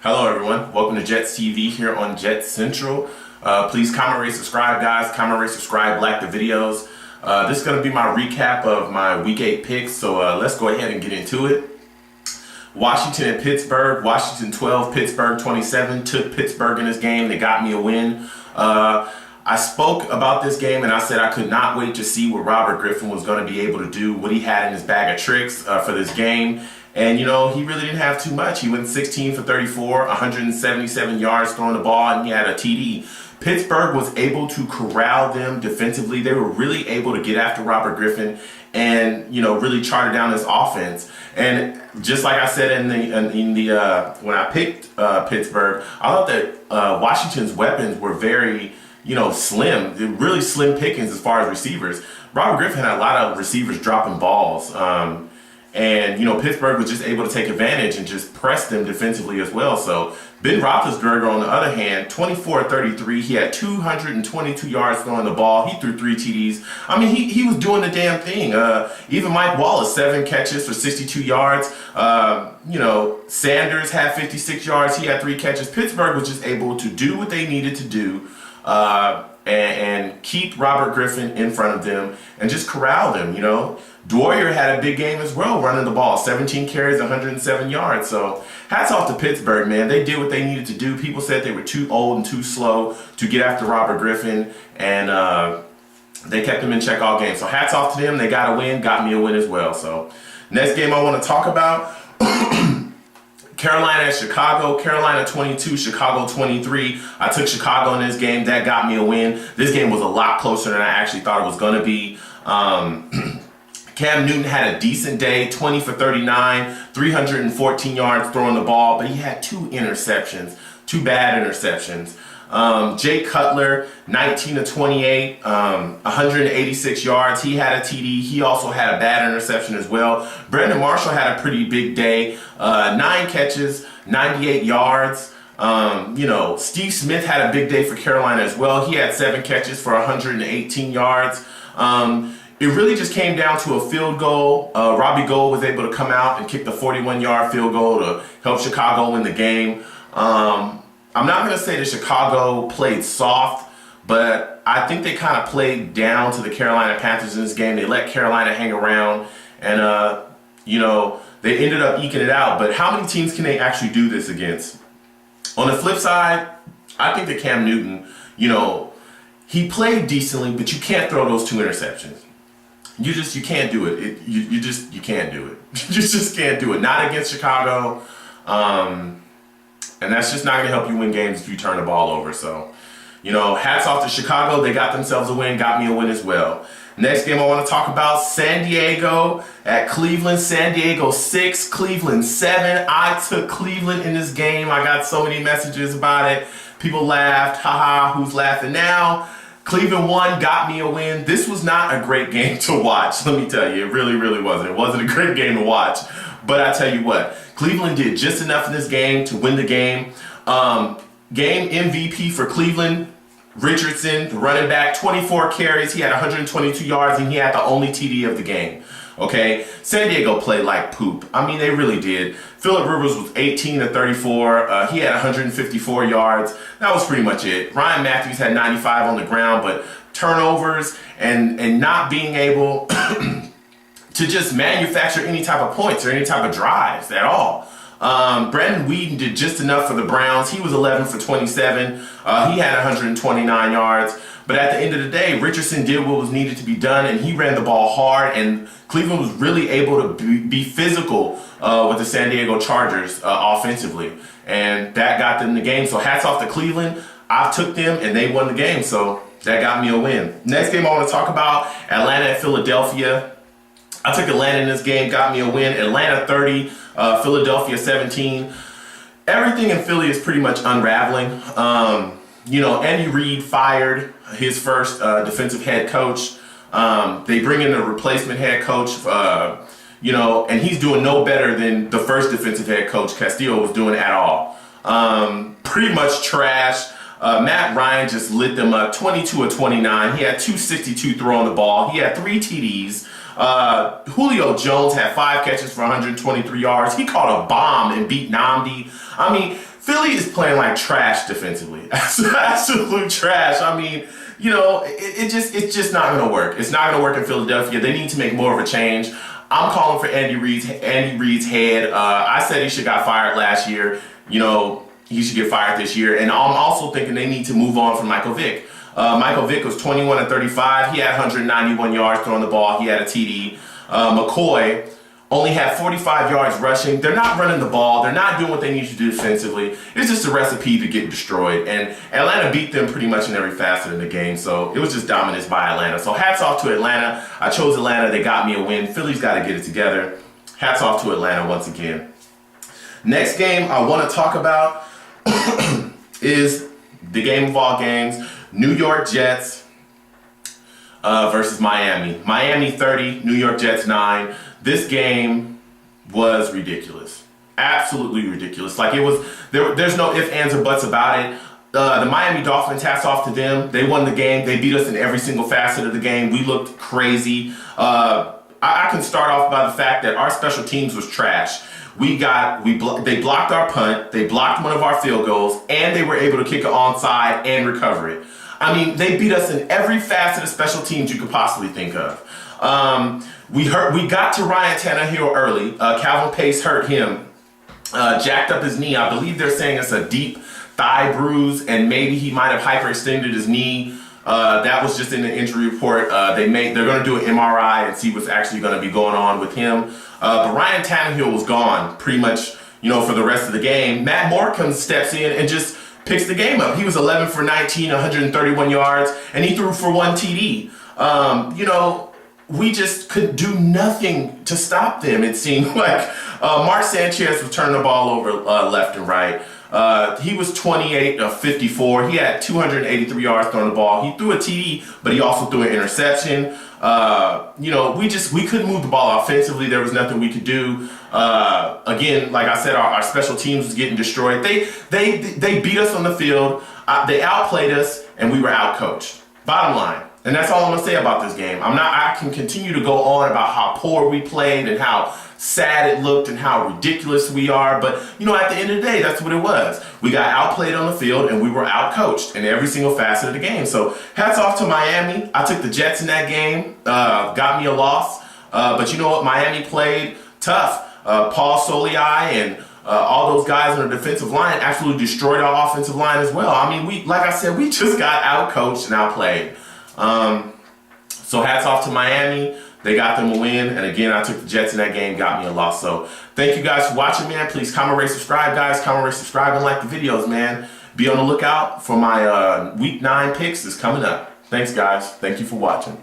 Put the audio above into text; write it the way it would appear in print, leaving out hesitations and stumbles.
Hello everyone, welcome to Jets TV here on Jets Central. Please comment, rate, subscribe guys, comment, rate, subscribe, like the videos. This is going to be my recap of my Week 8 picks, so let's go ahead and get into it. Washington and Pittsburgh, Washington 12, Pittsburgh 27, took Pittsburgh in this game, they got me a win. I spoke about this game and I said I could not wait to see what Robert Griffin was going to be able to do, what he had in his bag of tricks for this game. And, you know, he really didn't have too much. He went 16 for 34, 177 yards throwing the ball, and he had a TD. Pittsburgh was able to corral them defensively. They were really able to get after Robert Griffin and, you know, really charter down his offense. And just like I said when I picked Pittsburgh, I thought that Washington's weapons were very, you know, slim, really slim pickings as far as receivers. Robert Griffin had a lot of receivers dropping balls. And, you know, Pittsburgh was just able to take advantage and just press them defensively as well. So Ben Roethlisberger, on the other hand, 24-33. He had 222 yards throwing the ball. He threw 3 TDs. I mean, he was doing the damn thing. Even Mike Wallace, 7 catches for 62 yards. You know, Sanders had 56 yards. He had 3 catches. Pittsburgh was just able to do what they needed to do. And keep Robert Griffin in front of them and just corral them, you know. Dwyer had a big game as well, running the ball, 17 carries, 107 yards. So hats off to Pittsburgh, man. They did what they needed to do. People said they were too old and too slow to get after Robert Griffin, and they kept him in check all game. So hats off to them. They got a win, got me a win as well. So next game I want to talk about, Carolina and Chicago. Carolina 22, Chicago 23. I took Chicago in this game. That got me a win. This game was a lot closer than I actually thought it was going to be. Cam Newton had a decent day, 20 for 39, 314 yards throwing the ball, but he had 2 interceptions, 2 bad interceptions. Jay Cutler, 19 to 28, 186 yards. He had a TD. He also had a bad interception as well. Brandon Marshall had a pretty big day, 9 catches, 98 yards. You know, Steve Smith had a big day for Carolina as well. He had 7 catches for 118 yards. It really just came down to a field goal. Robbie Gould was able to come out and kick the 41-yard field goal to help Chicago win the game. I'm not going to say that Chicago played soft, but I think they kind of played down to the Carolina Panthers in this game. They let Carolina hang around, and, you know, they ended up eking it out. But how many teams can they actually do this against? On the flip side, I think that Cam Newton, you know, he played decently, but you can't throw those 2 interceptions. You can't do it. You can't do it. You just can't do it. Not against Chicago. And that's just not going to help you win games if you turn the ball over. So, you know, hats off to Chicago. They got themselves a win, got me a win as well. Next game I want to talk about, San Diego at Cleveland. San Diego 6, Cleveland 7. I took Cleveland in this game. I got so many messages about it. People laughed. Haha, who's laughing now? Cleveland won, got me a win. This was not a great game to watch. Let me tell you, it really, really wasn't. It wasn't a great game to watch. But I tell you what, Cleveland did just enough in this game to win the game. Game MVP for Cleveland, Richardson, the running back, 24 carries. He had 122 yards, and he had the only TD of the game. Okay, San Diego played like poop. I mean, they really did. Phillip Rivers was 18 to 34. He had 154 yards. That was pretty much it. Ryan Matthews had 95 on the ground, but turnovers and not being able to just manufacture any type of points or any type of drives at all. Brandon Weeden did just enough for the Browns. He was 11 for 27. He had 129 yards. But at the end of the day, Richardson did what was needed to be done, and he ran the ball hard, and Cleveland was really able to be physical with the San Diego Chargers offensively. And that got them the game. So hats off to Cleveland. I took them, and they won the game, so that got me a win. Next game I want to talk about, Atlanta at Philadelphia. I took Atlanta in this game, got me a win. Atlanta 30, Philadelphia 17. Everything in Philly is pretty much unraveling. You know, Andy Reid fired his first defensive head coach. They bring in a replacement head coach, you know, and he's doing no better than the first defensive head coach Castillo was doing at all. Pretty much trash. Matt Ryan just lit them up, 22 of 29. He had 262 throwing the ball. He had 3 TDs. Julio Jones had 5 catches for 123 yards. He caught a bomb and beat Namdi. I mean, Philly is playing like trash defensively. Absolute trash. I mean, you know, it's just not going to work. It's not going to work in Philadelphia. They need to make more of a change. I'm calling for Andy Reid's head. I said he should got fired last year. You know, he should get fired this year. And I'm also thinking they need to move on from Michael Vick. Michael Vick was 21 of 35. He had 191 yards throwing the ball. He had a TD. McCoy only had 45 yards rushing. They're not running the ball. They're not doing what they need to do defensively. It's just a recipe to get destroyed. And Atlanta beat them pretty much in every facet of the game. So it was just dominance by Atlanta. So hats off to Atlanta. I chose Atlanta. They got me a win. Philly's got to get it together. Hats off to Atlanta once again. Next game I want to talk about is the game of all games. New York Jets versus Miami. Miami 30, New York Jets 9. This game was ridiculous. Absolutely ridiculous. Like, it was, there's no ifs, ands, or buts about it. The Miami Dolphins, hats off to them. They won the game. They beat us in every single facet of the game. We looked crazy. I can start off by the fact that our special teams was trash. They blocked our punt, they blocked one of our field goals, and they were able to kick it onside and recover it. I mean, they beat us in every facet of special teams you could possibly think of. We got to Ryan Tannehill early. Calvin Pace hurt him, jacked up his knee. I believe they're saying it's a deep thigh bruise, and maybe he might have hyperextended his knee. That was just in the injury report. They're going to do an MRI and see what's actually going to be going on with him. But Ryan Tannehill was gone pretty much, you know, for the rest of the game. Matt Morecambe steps in and just picks the game up. He was 11 for 19, 131 yards, and he threw for 1 TD. You know, we just could do nothing to stop them, it seemed like. Mark Sanchez was turning the ball over left and right. He was 28 of 54. He had 283 yards throwing the ball. He threw a TD, but he also threw an interception. You know, we couldn't move the ball offensively. There was nothing we could do. Again, like I said, our special teams was getting destroyed. They beat us on the field. They outplayed us, and we were outcoached. Bottom line. And that's all I'm gonna say about this game. I can continue to go on about how poor we played and how sad it looked and how ridiculous we are, but you know, at the end of the day, that's what it was. We got outplayed on the field and we were outcoached in every single facet of the game. So hats off to Miami. I took the Jets in that game, got me a loss, but you know what? Miami played tough. Paul Soliai and all those guys on the defensive line absolutely destroyed our offensive line as well. I mean, like I said, we just got outcoached and outplayed. So hats off to Miami. They got them a win. And again, I took the Jets in that game, got me a loss. So thank you guys for watching, man. Please comment, rate, subscribe, guys. Comment, rate, subscribe, and like the videos, man. Be on the lookout for my Week 9 picks that's coming up. Thanks, guys. Thank you for watching.